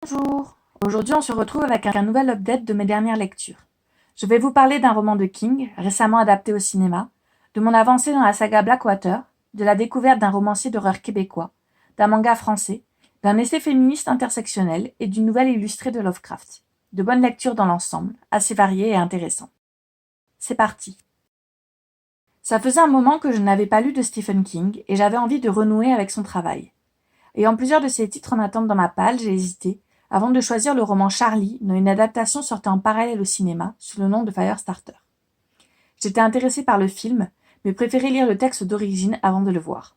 Bonjour, aujourd'hui on se retrouve avec un nouvel update de mes dernières lectures. Je vais vous parler d'un roman de King, récemment adapté au cinéma, de mon avancée dans la saga Blackwater, de la découverte d'un romancier d'horreur québécois, d'un manga français, d'un essai féministe intersectionnel et d'une nouvelle illustrée de Lovecraft. De bonnes lectures dans l'ensemble, assez variées et intéressantes. C'est parti. Ça faisait un moment que je n'avais pas lu de Stephen King et j'avais envie de renouer avec son travail. Ayant plusieurs de ses titres en attente dans ma palle, j'ai hésité, avant de choisir le roman Charlie, dont une adaptation sortait en parallèle au cinéma, sous le nom de Firestarter. J'étais intéressée par le film, mais préférais lire le texte d'origine avant de le voir.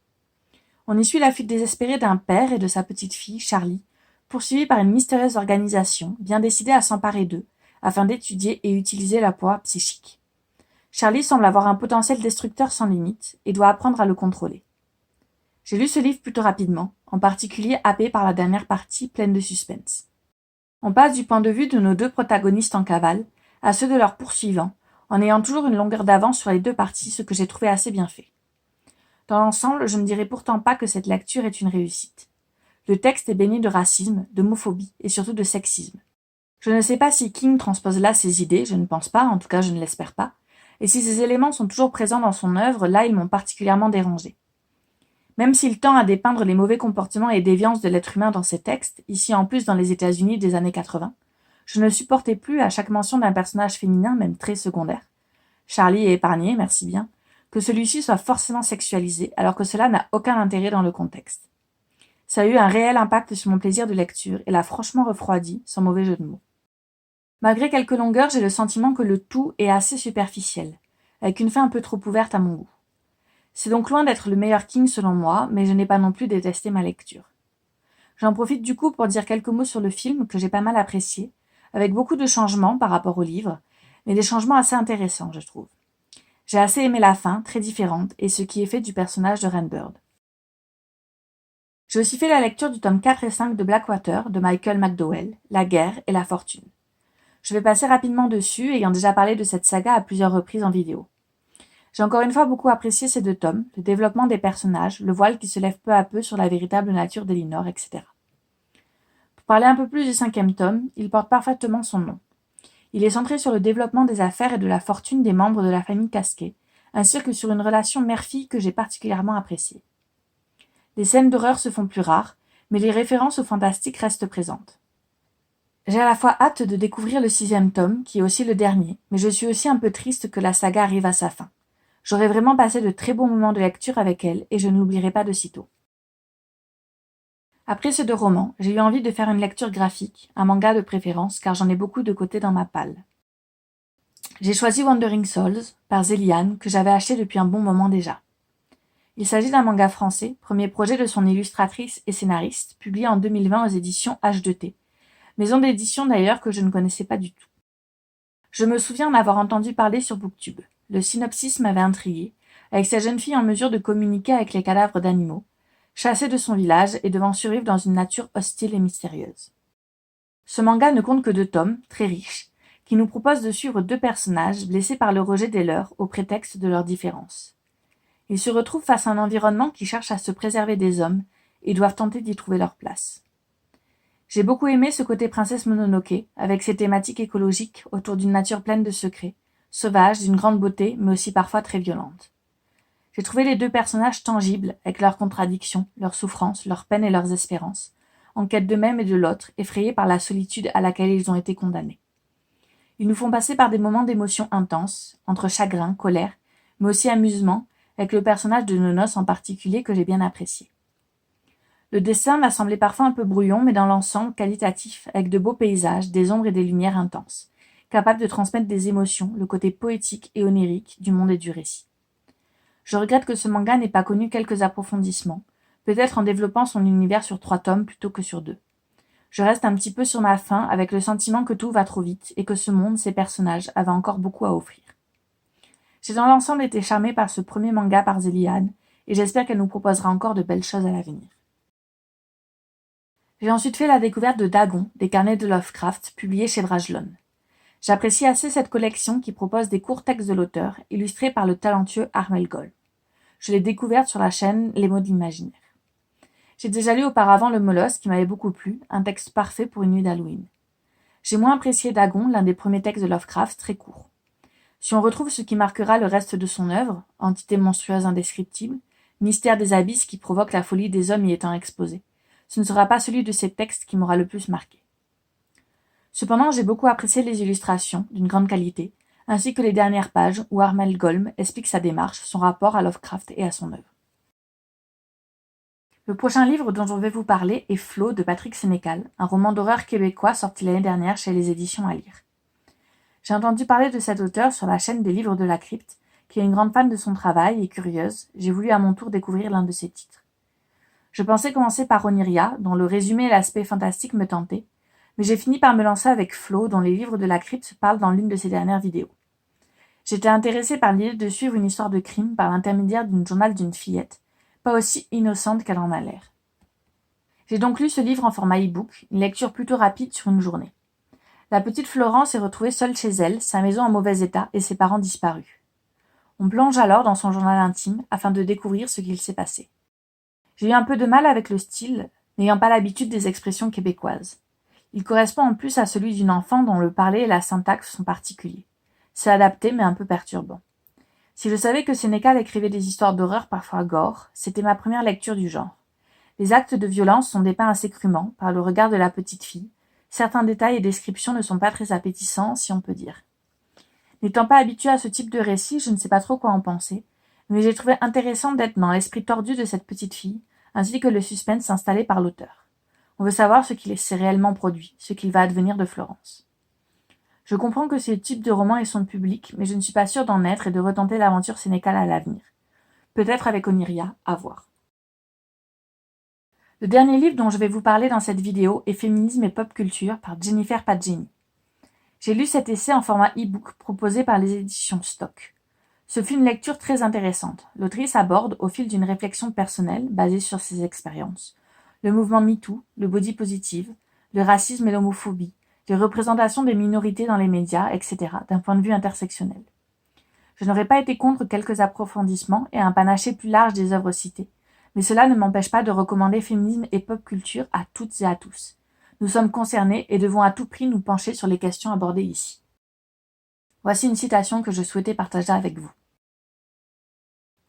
On y suit la fuite désespérée d'un père et de sa petite-fille, Charlie, poursuivis par une mystérieuse organisation, bien décidée à s'emparer d'eux, afin d'étudier et utiliser leur pouvoir psychique. Charlie semble avoir un potentiel destructeur sans limite, et doit apprendre à le contrôler. J'ai lu ce livre plutôt rapidement, en particulier happé par la dernière partie pleine de suspense. On passe du point de vue de nos deux protagonistes en cavale à ceux de leurs poursuivants, en ayant toujours une longueur d'avance sur les deux parties, ce que j'ai trouvé assez bien fait. Dans l'ensemble, je ne dirais pourtant pas que cette lecture est une réussite. Le texte est baigné de racisme, d'homophobie et surtout de sexisme. Je ne sais pas si King transpose là ses idées, je ne pense pas, en tout cas je ne l'espère pas, et si ces éléments sont toujours présents dans son œuvre, là ils m'ont particulièrement dérangé. Même s'il tend à dépeindre les mauvais comportements et déviances de l'être humain dans ses textes, ici en plus dans les États-Unis des années 80, je ne supportais plus à chaque mention d'un personnage féminin, même très secondaire, Charlie est épargné, merci bien, que celui-ci soit forcément sexualisé, alors que cela n'a aucun intérêt dans le contexte. Ça a eu un réel impact sur mon plaisir de lecture et l'a franchement refroidi, sans mauvais jeu de mots. Malgré quelques longueurs, j'ai le sentiment que le tout est assez superficiel, avec une fin un peu trop ouverte à mon goût. C'est donc loin d'être le meilleur King selon moi, mais je n'ai pas non plus détesté ma lecture. J'en profite du coup pour dire quelques mots sur le film que j'ai pas mal apprécié, avec beaucoup de changements par rapport au livre, mais des changements assez intéressants, je trouve. J'ai assez aimé la fin, très différente, et ce qui est fait du personnage de Rainbird. J'ai aussi fait la lecture du tome 4 et 5 de Blackwater de Michael McDowell, La guerre et la fortune. Je vais passer rapidement dessus, ayant déjà parlé de cette saga à plusieurs reprises en vidéo. J'ai encore une fois beaucoup apprécié ces deux tomes, le développement des personnages, le voile qui se lève peu à peu sur la véritable nature d'Elinor, etc. Pour parler un peu plus du 5e tome, il porte parfaitement son nom. Il est centré sur le développement des affaires et de la fortune des membres de la famille Casquet, ainsi que sur une relation mère-fille que j'ai particulièrement appréciée. Les scènes d'horreur se font plus rares, mais les références au fantastique restent présentes. J'ai à la fois hâte de découvrir le 6e tome, qui est aussi le dernier, mais je suis aussi un peu triste que la saga arrive à sa fin. J'aurais vraiment passé de très bons moments de lecture avec elle, et je n'oublierai pas de sitôt. Après ces deux romans, j'ai eu envie de faire une lecture graphique, un manga de préférence, car j'en ai beaucoup de côté dans ma palle. J'ai choisi Wandering Souls, par Zéliane, que j'avais acheté depuis un bon moment déjà. Il s'agit d'un manga français, premier projet de son illustratrice et scénariste, publié en 2020 aux éditions H2T, maison d'édition d'ailleurs que je ne connaissais pas du tout. Je me souviens en avoir entendu parler sur Booktube. Le synopsis m'avait intrigué, avec cette jeune fille en mesure de communiquer avec les cadavres d'animaux, chassée de son village et devant survivre dans une nature hostile et mystérieuse. Ce manga ne compte que 2 tomes, très riches, qui nous proposent de suivre 2 personnages blessés par le rejet des leurs au prétexte de leurs différences. Ils se retrouvent face à un environnement qui cherche à se préserver des hommes et doivent tenter d'y trouver leur place. J'ai beaucoup aimé ce côté princesse Mononoke, avec ses thématiques écologiques autour d'une nature pleine de secrets, sauvage, d'une grande beauté, mais aussi parfois très violente. J'ai trouvé les 2 personnages tangibles, avec leurs contradictions, leurs souffrances, leurs peines et leurs espérances, en quête d'eux-mêmes et de l'autre, effrayés par la solitude à laquelle ils ont été condamnés. Ils nous font passer par des moments d'émotion intenses, entre chagrin, colère, mais aussi amusement, avec le personnage de Nonos en particulier que j'ai bien apprécié. Le dessin m'a semblé parfois un peu brouillon, mais dans l'ensemble qualitatif, avec de beaux paysages, des ombres et des lumières intenses, capables de transmettre des émotions, le côté poétique et onirique du monde et du récit. Je regrette que ce manga n'ait pas connu quelques approfondissements, peut-être en développant son univers sur 3 tomes plutôt que sur 2. Je reste un petit peu sur ma faim avec le sentiment que tout va trop vite et que ce monde, ses personnages, avaient encore beaucoup à offrir. J'ai dans l'ensemble été charmée par ce premier manga par Zéliane et j'espère qu'elle nous proposera encore de belles choses à l'avenir. J'ai ensuite fait la découverte de Dagon, des carnets de Lovecraft, publiés chez Brajlon. J'apprécie assez cette collection qui propose des courts textes de l'auteur, illustrés par le talentueux Armel Gol. Je l'ai découverte sur la chaîne Les mots de l'imaginaire. J'ai déjà lu auparavant Le Molosse qui m'avait beaucoup plu, un texte parfait pour une nuit d'Halloween. J'ai moins apprécié Dagon, l'un des premiers textes de Lovecraft, très court. Si on retrouve ce qui marquera le reste de son œuvre, entité monstrueuse indescriptible, mystère des abysses qui provoque la folie des hommes y étant exposés, ce ne sera pas celui de ces textes qui m'aura le plus marqué. Cependant, j'ai beaucoup apprécié les illustrations, d'une grande qualité, ainsi que les dernières pages où Armel Golm explique sa démarche, son rapport à Lovecraft et à son œuvre. Le prochain livre dont je vais vous parler est Flots de Patrick Sénécal, un roman d'horreur québécois sorti l'année dernière chez les éditions à lire. J'ai entendu parler de cet auteur sur la chaîne des livres de la crypte, qui est une grande fan de son travail et curieuse, j'ai voulu à mon tour découvrir l'un de ses titres. Je pensais commencer par Oniria, dont le résumé et l'aspect fantastique me tentaient, mais j'ai fini par me lancer avec Flots, dont les livres de la crypte parlent dans l'une de ses dernières vidéos. J'étais intéressée par l'idée de suivre une histoire de crime par l'intermédiaire d'une journal d'une fillette, pas aussi innocente qu'elle en a l'air. J'ai donc lu ce livre en format e-book, une lecture plutôt rapide sur une journée. La petite Florence est retrouvée seule chez elle, sa maison en mauvais état et ses parents disparus. On plonge alors dans son journal intime afin de découvrir ce qu'il s'est passé. J'ai eu un peu de mal avec le style, n'ayant pas l'habitude des expressions québécoises. Il correspond en plus à celui d'une enfant dont le parler et la syntaxe sont particuliers. C'est adapté mais un peu perturbant. Si je savais que Sénécal écrivait des histoires d'horreur parfois gore, c'était ma première lecture du genre. Les actes de violence sont dépeints assez crûment par le regard de la petite fille. Certains détails et descriptions ne sont pas très appétissants, si on peut dire. N'étant pas habituée à ce type de récit, je ne sais pas trop quoi en penser, mais j'ai trouvé intéressant d'être dans l'esprit tordu de cette petite fille, ainsi que le suspense installé par l'auteur. On veut savoir ce qu'il s'est réellement produit, ce qu'il va advenir de Florence. Je comprends que ce type de roman est son public, mais je ne suis pas sûre d'en être et de retenter l'aventure sénécale à l'avenir. Peut-être avec Oniria, à voir. Le dernier livre dont je vais vous parler dans cette vidéo est Féminisme et pop culture par Jennifer Padjemi. J'ai lu cet essai en format e-book proposé par les éditions Stock. Ce fut une lecture très intéressante. L'autrice aborde, au fil d'une réflexion personnelle basée sur ses expériences, le mouvement MeToo, le body positive, le racisme et l'homophobie, les représentations des minorités dans les médias, etc., d'un point de vue intersectionnel. Je n'aurais pas été contre quelques approfondissements et un panaché plus large des œuvres citées, mais cela ne m'empêche pas de recommander féminisme et pop culture à toutes et à tous. Nous sommes concernés et devons à tout prix nous pencher sur les questions abordées ici. Voici une citation que je souhaitais partager avec vous.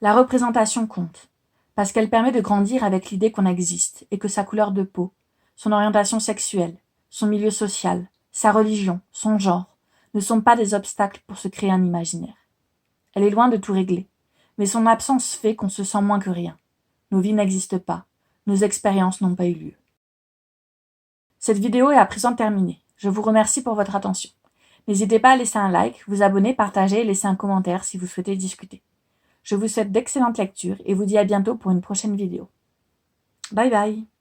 La représentation compte, parce qu'elle permet de grandir avec l'idée qu'on existe et que sa couleur de peau, son orientation sexuelle, son milieu social, sa religion, son genre, ne sont pas des obstacles pour se créer un imaginaire. Elle est loin de tout régler, mais son absence fait qu'on se sent moins que rien. Nos vies n'existent pas, nos expériences n'ont pas eu lieu. Cette vidéo est à présent terminée. Je vous remercie pour votre attention. N'hésitez pas à laisser un like, vous abonner, partager et laisser un commentaire si vous souhaitez discuter. Je vous souhaite d'excellentes lectures et vous dis à bientôt pour une prochaine vidéo. Bye bye.